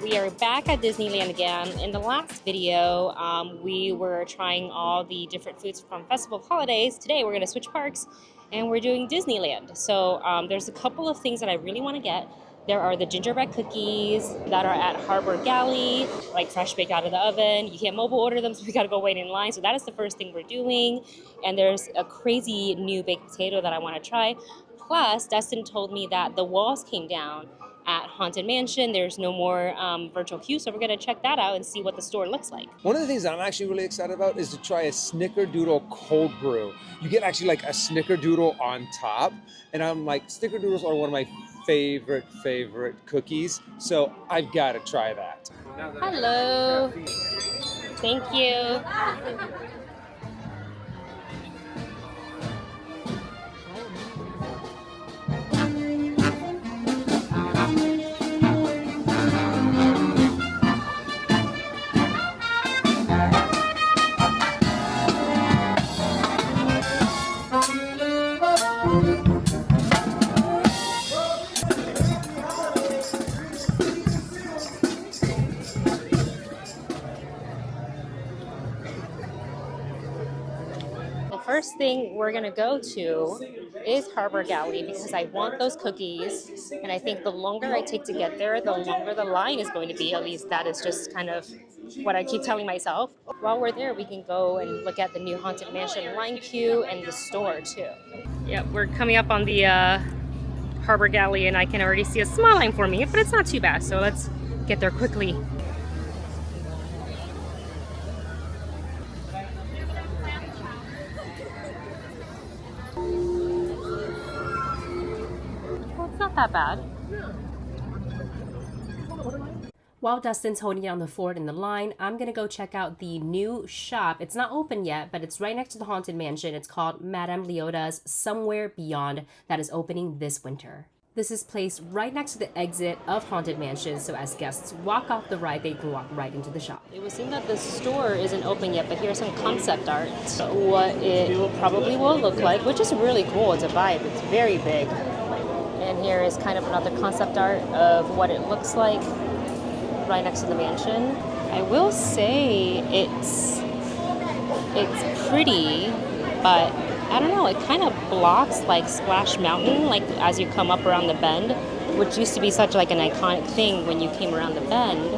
We are back at Disneyland again. In the last video, we were trying all the different foods from Festival of Holidays. Today, we're going to switch parks, and we're doing Disneyland. So there's a couple of things that I really want to get. There are the gingerbread cookies that are at Harbour Galley, like fresh baked out of the oven. You can't mobile order them, so we got to go wait in line. So that is the first thing we're doing. And there's a crazy new baked potato that I want to try. Plus, Dustin told me that the walls came down at Haunted Mansion. There's no more virtual queue, so we're going to check that out and see what the store looks like. One of the things that I'm actually really excited about is to try a Snickerdoodle cold brew. You get actually like a Snickerdoodle on top, and I'm like, Snickerdoodles are one of my favorite cookies, so I've got to try that. Hello. Thank you. First thing we're gonna go to is Harbour Galley because I want those cookies, and I think the longer I take to get there, the longer the line is going to be. At least that is just kind of what I keep telling myself. While we're there, we can go and look at the new Haunted Mansion line queue and the store too. Yep, we're coming up on the Harbour Galley, and I can already see a small line for me, but it's not too bad. So let's get there quickly. Not that bad. While Dustin's holding down the fort in the line, I'm gonna go check out the new shop. It's not open yet, but it's right next to the Haunted Mansion. It's called Madame Leota's Somewhere Beyond, that is opening this winter. This is placed right next to the exit of Haunted Mansion, so as guests walk off the ride, they can walk right into the shop. It was seen that the store isn't open yet, but here's some concept art. So what it probably will look like, which is really cool. It's a vibe. It's very big. And here is kind of another concept art of what it looks like right next to the mansion. I will say it's pretty, but I don't know, it kind of blocks like Splash Mountain, like as you come up around the bend, which used to be such like an iconic thing when you came around the bend.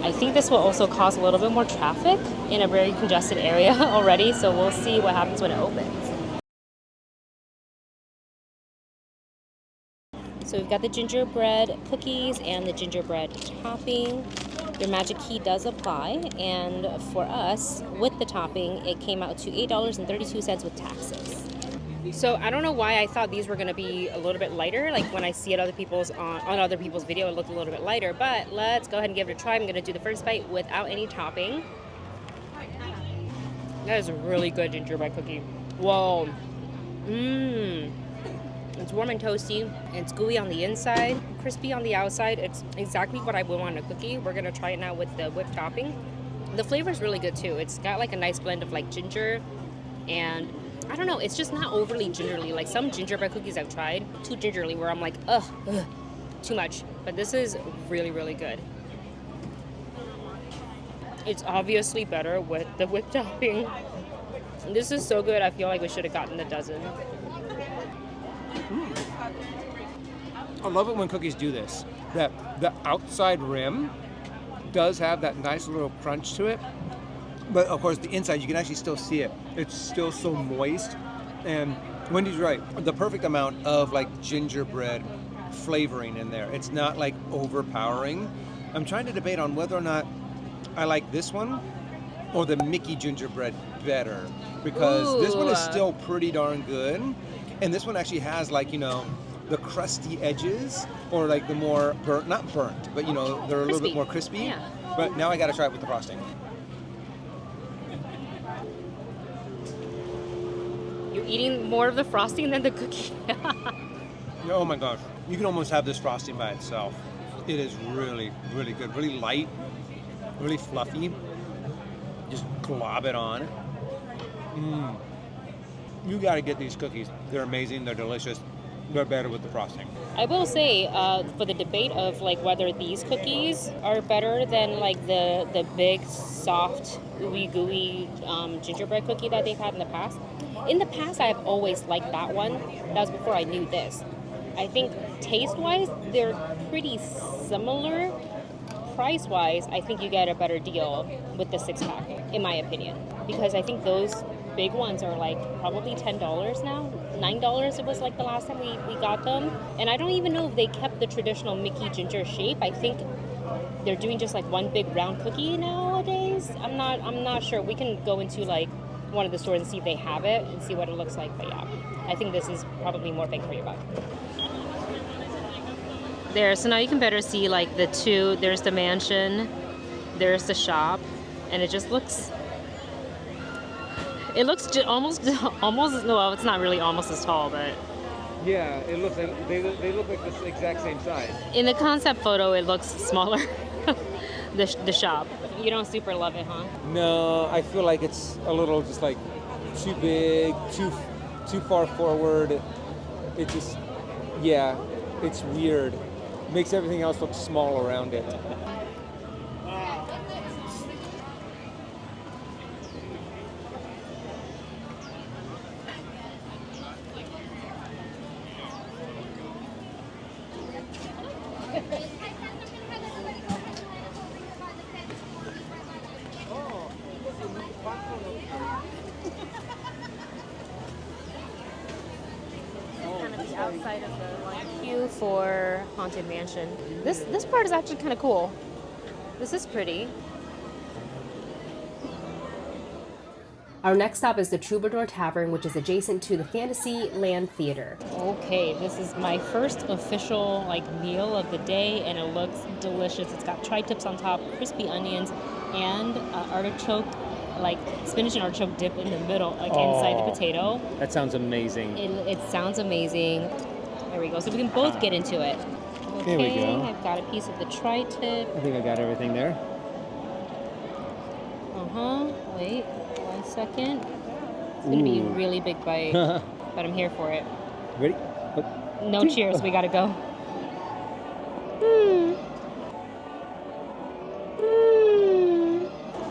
I think this will also cause a little bit more traffic in a very congested area already, so we'll see what happens when it opens. So we've got the gingerbread cookies and the gingerbread topping. Your magic key does apply, and for us, with the topping, it came out to $8.32 with taxes. So I don't know why I thought these were going to be a little bit lighter. Like when I see it other people's on other people's video, it looked a little bit lighter. But let's go ahead and give it a try. I'm going to do the first bite without any topping. That is a really good gingerbread cookie. Whoa. It's warm and toasty, it's gooey on the inside, crispy on the outside. It's exactly what I would want in a cookie. We're gonna try it now with the whipped topping. The flavor is really good too. It's got like a nice blend of like ginger, and I don't know, it's just not overly gingerly. Like some gingerbread cookies I've tried, too gingerly, where I'm like, ugh, too much. But this is really, really good. It's obviously better with the whipped topping. This is so good, I feel like we should have gotten a dozen. I love it when cookies do this. That the outside rim does have that nice little crunch to it, but of course the inside you can actually still see it. It's still so moist, and Wendy's right. The perfect amount of like gingerbread flavoring in there. It's not like overpowering. I'm trying to debate on whether or not I like this one or the Mickey gingerbread better, because this one is still pretty darn good, and this one actually has like, you know, the crusty edges, or like the more burnt, not burnt, but you know, they're a little bit more crispy. Yeah. But now I gotta try it with the frosting. You're eating more of the frosting than the cookie. Oh my gosh. You can almost have this frosting by itself. It is really, really good. Really light, really fluffy. Just glob it on. You gotta get these cookies. They're amazing, they're delicious. they're better with the frosting. I will say, for the debate of like whether these cookies are better than like the big, soft, ooey gooey gingerbread cookie that they've had in the past. In the past, I've always liked that one. That was before I knew this. I think taste-wise, they're pretty similar. Price-wise, I think you get a better deal with the 6-pack, in my opinion, because I think those big ones are like probably $10 now. $9 it was like the last time we got them. And I don't even know if they kept the traditional Mickey Ginger shape. I think they're doing just like one big round cookie nowadays. I'm not sure. We can go into like one of the stores and see if they have it and see what it looks like. But yeah, I think this is probably more bang for your buck. There, so now you can better see like the two. There's the mansion, there's the shop, and it just looks. It looks almost. Well, it's not really almost as tall, but Yeah, it looks like they look like the exact same size. in the concept photo, it looks smaller. the shop. You don't super love it, huh? No, I feel like it's a little just like too big, too far forward. It just, yeah, it's weird. Makes everything else look small around it. Outside of the line queue for Haunted Mansion. This part is actually kind of cool. This is pretty. Our next stop is the Troubadour Tavern, which is adjacent to the Fantasyland Theater. Okay, this is my first official like meal of the day, and it looks delicious. It's got tri-tips on top, crispy onions, and artichoke, like spinach and artichoke dip in the middle, like inside the potato. That sounds amazing. It sounds amazing. There we go. So we can both get into it. Okay, There we go. I've got a piece of the tri-tip. I think I got everything there. Wait 1 second. It's gonna be a really big bite, but I'm here for it. Ready? No cheers. We gotta go.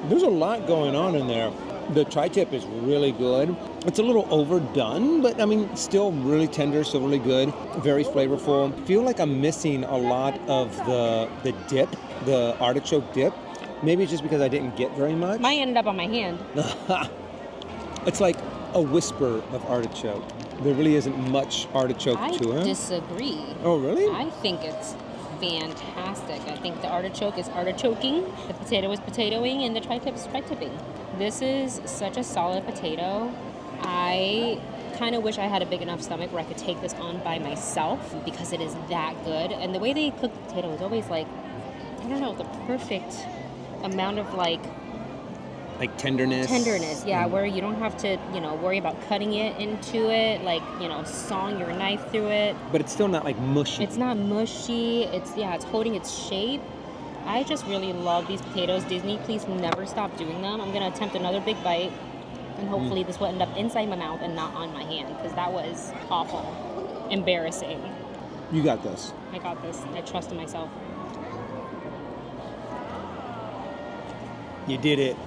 There's a lot going on in there. The tri-tip is really good. It's a little overdone, but I mean, still really tender, still really good. Very flavorful. I feel like I'm missing a lot of the dip, the artichoke dip. Maybe it's just because I didn't get very much. Mine ended up on my hand. It's like a whisper of artichoke. There really isn't much artichoke to it. I disagree. Oh, really? I think it's fantastic. I think the artichoke is artichoking, the potato is potatoing, and the tri-tip is tri-tipping. This is such a solid potato. I kind of wish I had a big enough stomach where I could take this on by myself because it is that good. And the way they cook the potato is always like, I don't know, the perfect amount of like tenderness. Tenderness, yeah, where you don't have to, worry about cutting it into it, like, sawing your knife through it. But it's still not like mushy. It's not mushy. It's holding its shape. I just really love these potatoes. Disney, please never stop doing them. I'm going to attempt another big bite, and hopefully this will end up inside my mouth and not on my hand, because that was awful. Embarrassing. You got this. I got this. I trust in myself. You did it.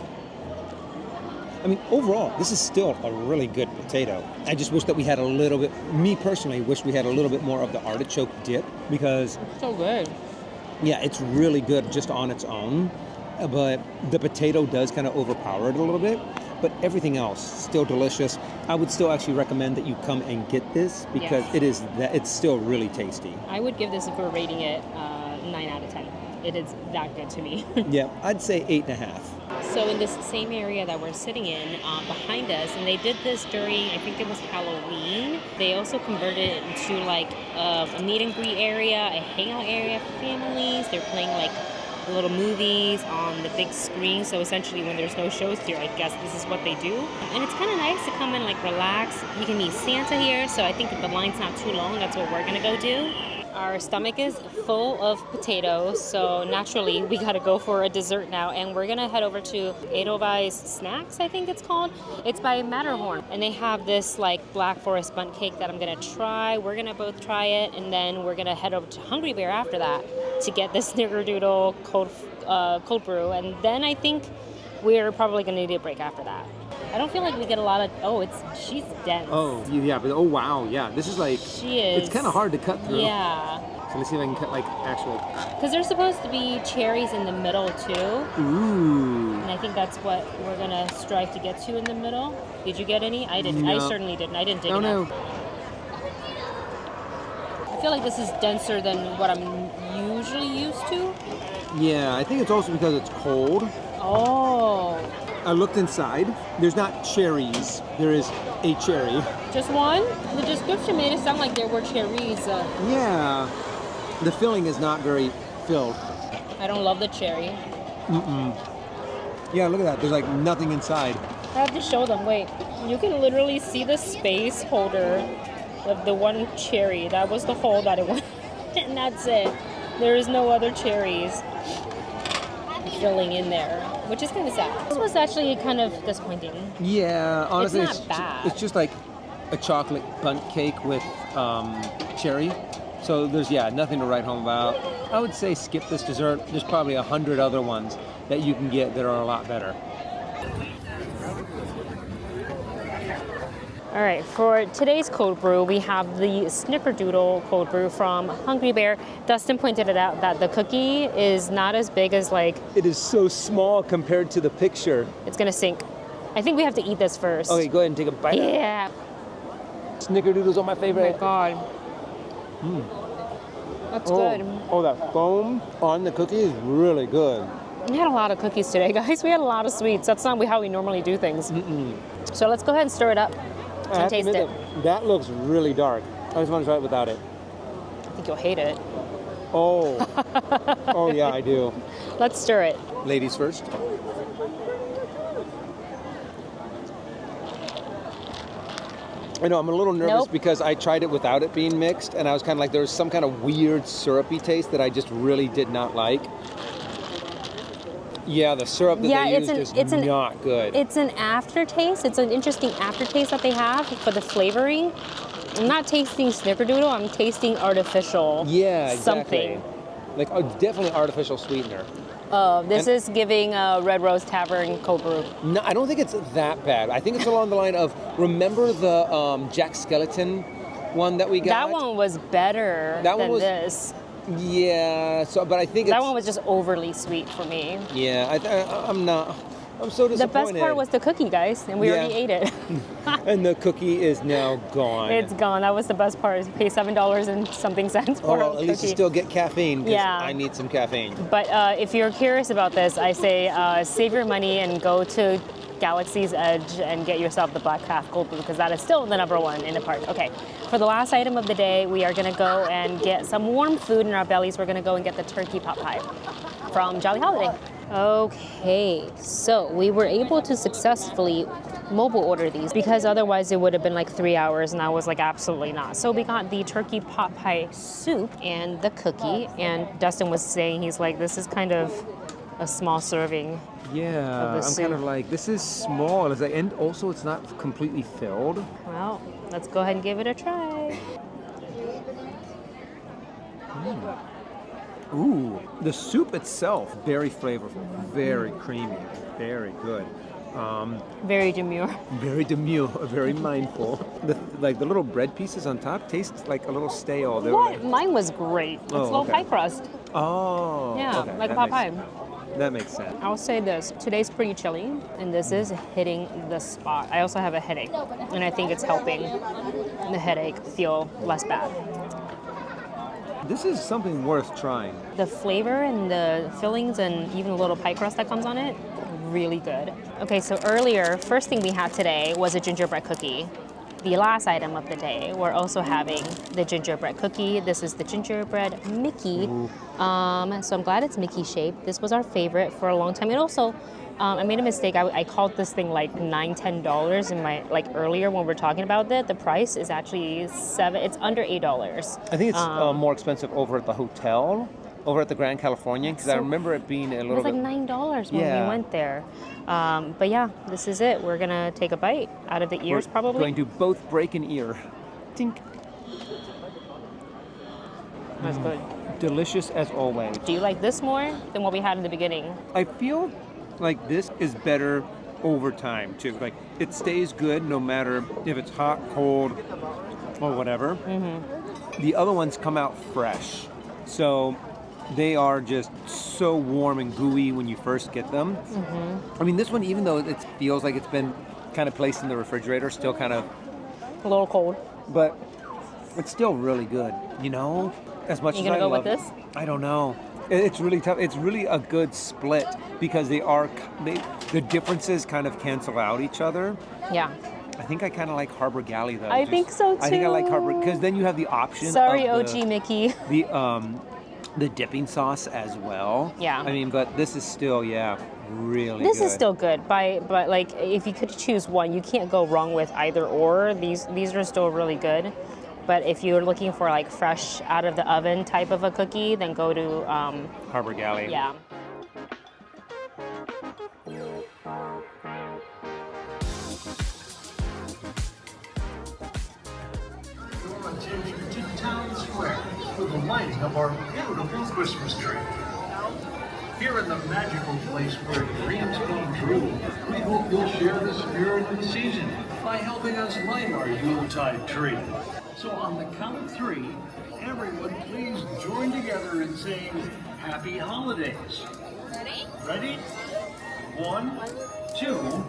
I mean, overall, this is still a really good potato. I just wish that we had a little bit, me personally, wish we had a little bit more of the artichoke dip because... It's so good. Yeah, it's really good just on its own, but the potato does kind of overpower it a little bit, but everything else, still delicious. I would still actually recommend that you come and get this because it's still really tasty. I would give this, if we're rating it, 9 out of 10. It is that good to me. Yeah, I'd say 8.5. So in this same area that we're sitting in, behind us, and they did this during, I think it was Halloween, they also converted it into like a meet and greet area, a hangout area for families. They're playing like little movies on the big screen. So essentially when there's no shows here, I guess this is what they do. And it's kind of nice to come and like relax. You can meet Santa here, so I think if the line's not too long, that's what we're gonna go do. Our stomach is full of potatoes, so naturally we gotta go for a dessert now, and we're gonna head over to Edelweiss Snacks, I think it's called. It's by Matterhorn, and they have this like Black Forest Bundt cake that I'm gonna try. We're gonna both try it, and then we're gonna head over to Hungry Bear after that to get the Snickerdoodle cold brew, and then I think we're probably gonna need a break after that. I don't feel like we get a lot of, she's dense. Oh, yeah, but oh wow, yeah. This is like, She is. it's kind of hard to cut through. Yeah. So let's see if I can cut like actual. Because there's supposed to be cherries in the middle too. Ooh. And I think that's what we're gonna strive to get to in the middle. Did you get any? I didn't. No. I certainly didn't. I didn't dig Oh enough. no. I feel like this is denser than what I'm usually used to. Yeah, I think it's also because it's cold. Oh. I looked inside. There's not cherries. There is a cherry. Just one? The description made it sound like there were cherries. Yeah. The filling is not very filled. I don't love the cherry. Yeah, look at that. There's like nothing inside. I have to show them. Wait. You can literally see the space holder of the one cherry. That was the hole that it went. And that's it. There is no other cherries filling in there, which is kind of sad. This was actually kind of disappointing. Yeah, honestly, It's not bad. It's just like a chocolate bundt cake with cherry. So there's, nothing to write home about. I would say skip this dessert. There's probably 100 other ones that you can get that are a lot better. All right, for today's cold brew, we have the Snickerdoodle cold brew from Hungry Bear. Dustin pointed it out that the cookie is not as big as like... It is so small compared to the picture. It's gonna sink. I think we have to eat this first. Okay, go ahead and take a bite. Yeah. Snickerdoodles are my Oh my favorite. God. That's good. Oh, that foam on the cookie is really good. We had a lot of cookies today, guys. We had a lot of sweets. That's not how we normally do things. So let's go ahead and stir it up I and have to taste admit it. that looks really dark. I just want to try it without it. I think you'll hate it. Oh. Oh, yeah, I do. Let's stir it. Ladies first. I know, I'm a little nervous Nope. because I tried it without it being mixed, and I was kind of like, there was some kind of weird syrupy taste that I just really did not like. Yeah, the syrup that they used is not good. It's an aftertaste. It's an interesting aftertaste that they have for the flavoring. I'm not tasting Snickerdoodle. I'm tasting artificial. Yeah, exactly. Something. Like, definitely artificial sweetener. This is giving Red Rose Tavern cold brew. No, I don't think it's that bad. I think it's along the line of, remember the Jack Skellington one that we got? That one was better That one than was- this. Yeah, so, but I think That it's... one was just overly sweet for me. Yeah, I'm not... I'm so disappointed. The best part was the cookie, guys, and we Yeah. already ate it. And the cookie is now gone. It's gone. That was the best part. Is pay $7 and something cents for a well, cookie. at least you still get caffeine, because Yeah. I need some caffeine. But if you're curious about this, I say save your money and go to Galaxy's Edge and get yourself the Black Craft Cold Brew, because that is still the #1 in the park. Okay, for the last item of the day, we are going to go and get some warm food in our bellies. We're going to go and get the turkey pot pie from Jolly Holiday. Okay, so we were able to successfully mobile order these because otherwise it would have been like 3 hours, and I was like, absolutely not. So we got the turkey pot pie soup and the cookie, and Dustin was saying, he's like, this is kind of a small serving. Yeah, I'm soup. kind of like, this is small. It's like, and also it's not completely filled. Well, let's go ahead and give it a try. Ooh, the soup itself, very flavorful, very creamy, very good. Very demure. Very demure, very mindful. The little bread pieces on top taste like a little stale. They were What? like- Mine was great. It's a little okay. pie crust. Oh. Yeah, okay, like a that pot makes- pie. That makes sense. I'll say this, today's pretty chilly, and this is hitting the spot. I also have a headache, and I think it's helping the headache feel less bad. This is something worth trying. The flavor and the fillings and even a little pie crust that comes on it, really good. Okay, so earlier, first thing we had today was a gingerbread cookie. the last item of the day, we're also having the gingerbread cookie. This is the gingerbread Mickey. So I'm glad it's Mickey shaped. This was our favorite for a long time. And also, I made a mistake. I called this thing like $9, $10 in my earlier when we were talking about it. The price is actually $7. It's under $8. I think it's more expensive over at the hotel, over at the Grand Californian, because I remember it being a little bit. It was like $9 when we went there. But yeah, this is it. We're gonna take a bite out of the ears, probably. Going to both break an ear. Tink. That's good. Delicious as always. Do you like this more than what we had in the beginning? I feel like this is better over time too. Like it stays good no matter if it's hot, cold, or whatever. The other ones come out fresh, so they are just so warm and gooey when you first get them. I mean, this one, even though it feels like it's been kind of placed in the refrigerator, still kind of a little cold, but it's still really good. You know, as much as I go love with this, I don't know. It's really tough. It's really a good split because the differences kind of cancel out each other. Yeah. I think I kind of like Harbour Galley though. I think so too. I think I like Harbour because then you have the option. Sorry, of OG Mickey. The dipping sauce as well. Yeah. I mean, but this is still, really This good. is still good. But like, if you could choose one, you can't go wrong with either or. These are still really good. But if you're looking for like fresh out of the oven type of a cookie, then go to Harbour Galley. Yeah. Attention to Town Square for the lighting of our beautiful Christmas tree. Here in the magical place where dreams come true, we hope you'll share the spirit of the season by helping us light our Yuletide tree. So on the count of 3, everyone please join together in saying Happy Holidays. Ready? Ready? 1, 2,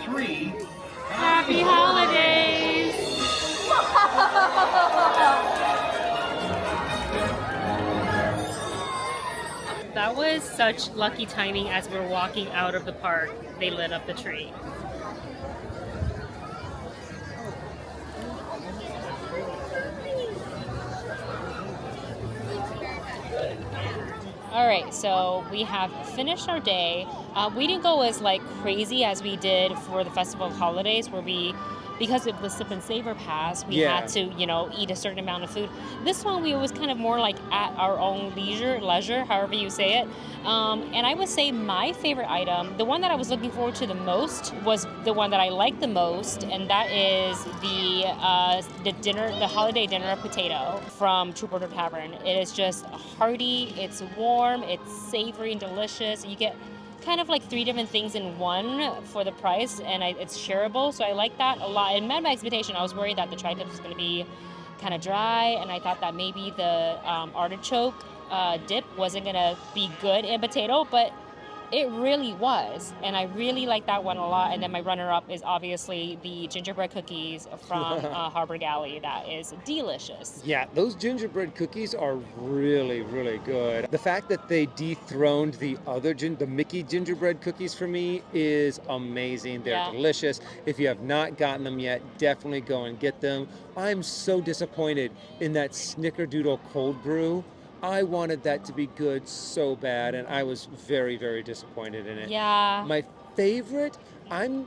3. Happy Holidays! That was such lucky timing. As we're walking out of the park, they lit up the tree. All right, so we have finished our day. We didn't go as crazy as we did for the Festival of Holidays, where because of the sip and savor pass, we had to, eat a certain amount of food. This one, we was kind of more like at our own leisure, however you say it. And I would say my favorite item, the one that I was looking forward to the most, was the one that I liked the most, and that is the holiday dinner potato from Troubadour Tavern. It is just hearty, it's warm, it's savory and delicious. You get kind of like 3 different things in one for the price, and it's shareable, so I like that a lot. It met my expectation. I was worried that the tri-tip was going to be kind of dry, and I thought that maybe the artichoke dip wasn't going to be good in potato, but it really was, and I really like that one a lot. And then my runner-up is obviously the gingerbread cookies from Harbour Galley. That is delicious. Yeah, those gingerbread cookies are really, really good. The fact that they dethroned the other the Mickey gingerbread cookies for me is amazing. They're delicious. If you have not gotten them yet, definitely go and get them. I'm so disappointed in that Snickerdoodle cold brew. I wanted that to be good so bad, and I was very, very disappointed in it. Yeah. My favorite, I'm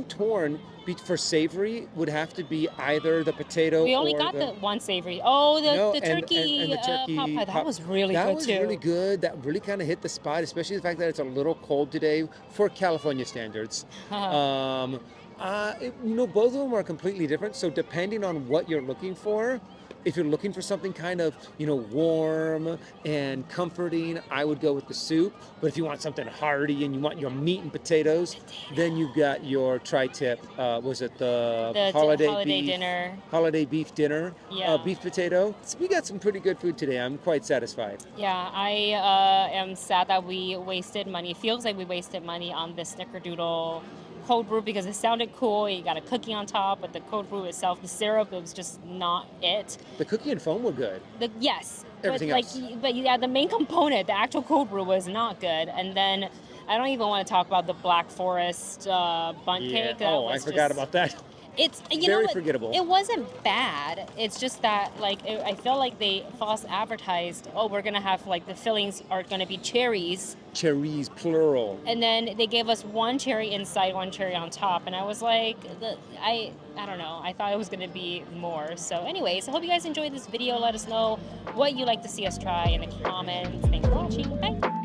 torn. For savory, would have to be either the potato. We only or got the one savory. Oh, the turkey, and the turkey pot pie. That was really that good was too. really good. That really kind of hit the spot, especially the fact that it's a little cold today for California standards. Both of them are completely different. So depending on what you're looking for. If you're looking for something kind of, warm and comforting, I would go with the soup. But if you want something hearty and you want your meat and potatoes, then you've got your tri-tip. Was it the holiday beef dinner? Holiday beef dinner. Yeah. Beef potato. So we got some pretty good food today. I'm quite satisfied. Yeah, I am sad that we wasted money. It feels like we wasted money on the Snickerdoodle cold brew because it sounded cool. You got a cookie on top, but the cold brew itself, the syrup, it was just not it. The cookie and foam were good. Yes. Everything else. But yeah, the main component, the actual cold brew, was not good. And then I don't even want to talk about the Black Forest Bundt cake. I forgot about that. It's, you know Very what, forgettable. it wasn't bad. It's just that, like, I feel like they false advertised, oh, we're going to have, like, the fillings are going to be cherries. Cherries, plural. And then they gave us one cherry inside, one cherry on top. And I was like, I don't know. I thought it was going to be more. So anyways, I hope you guys enjoyed this video. Let us know what you'd like to see us try in the comments. Thanks for watching. Bye.